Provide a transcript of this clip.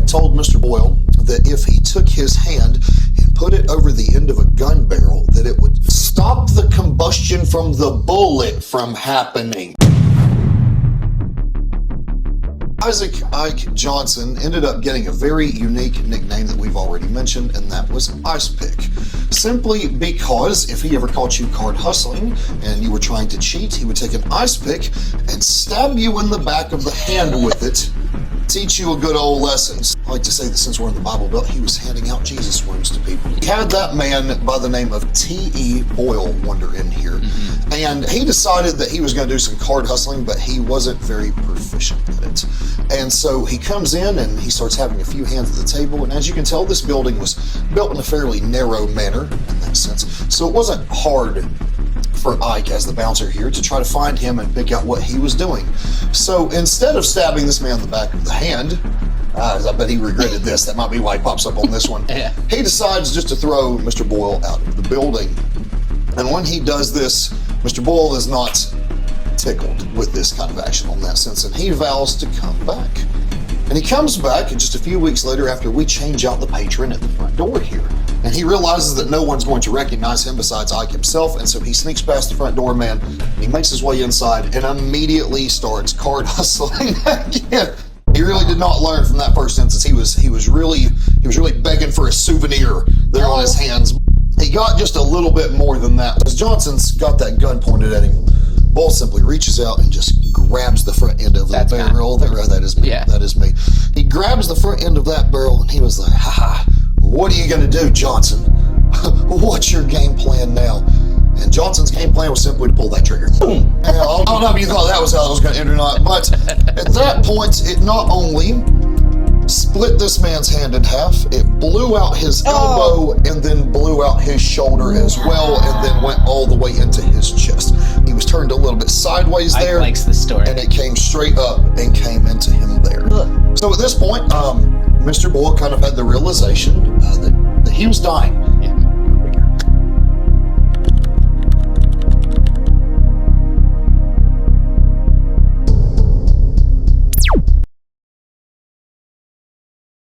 told Mr. Boyle that if he took his hand and put it over the end of a gun barrel, that it would stop the combustion from the bullet from happening. Ike Johnson ended up getting a very unique nickname that we've already mentioned, and that was Ice Pick. Simply because if he ever caught you card hustling and you were trying to cheat, he would take an ice pick and stab you in the back of the hand with it, teach you a good old lesson. I like to say that since we're in the Bible Belt, he was handing out Jesus wounds to people. He had that man by the name of T.E. Boyle wander in here, and he decided that he was going to do some card hustling, but he wasn't very proficient at it. And so he comes in and he starts having a few hands at the table, and as you can tell, this building was built in a fairly narrow manner in that sense. So it wasn't hard for Ike as the bouncer here to try to find him and pick out what he was doing. So instead of stabbing this man in the back of the hand, I bet he regretted this. That might be why he pops up on this one. Yeah. He decides just to throw Mr. Boyle out of the building. And when he does this, Mr. Boyle is not tickled with this kind of action on that sense, and he vows to come back. And he comes back just a few weeks later after we change out the patron at the front door here. And he realizes that no one's going to recognize him besides Ike himself, and so he sneaks past the front door man, and he makes his way inside and immediately starts card hustling again. He really did not learn from that first instance. He was really begging for a souvenir there on his hands. He got just a little bit more than that. As Johnson's got that gun pointed at him, Boyle simply reaches out and just grabs the front end of the barrel. That is me. Yeah. That is me. He grabs the front end of that barrel and he was like, "Ha! What are you going to do, Johnson? What's your game plan now?" And Johnson's game plan was simply to pull that trigger. Boom! I don't know if you thought that was how it was going to end or not, but at that point, it not only split this man's hand in half, it blew out his elbow and then blew out his shoulder as well, and then went all the way into his chest. He was turned a little bit sideways there. Ike likes the story. And it came straight up and came into him there. So at this point, Mr. Boyle kind of had the realization that he was dying.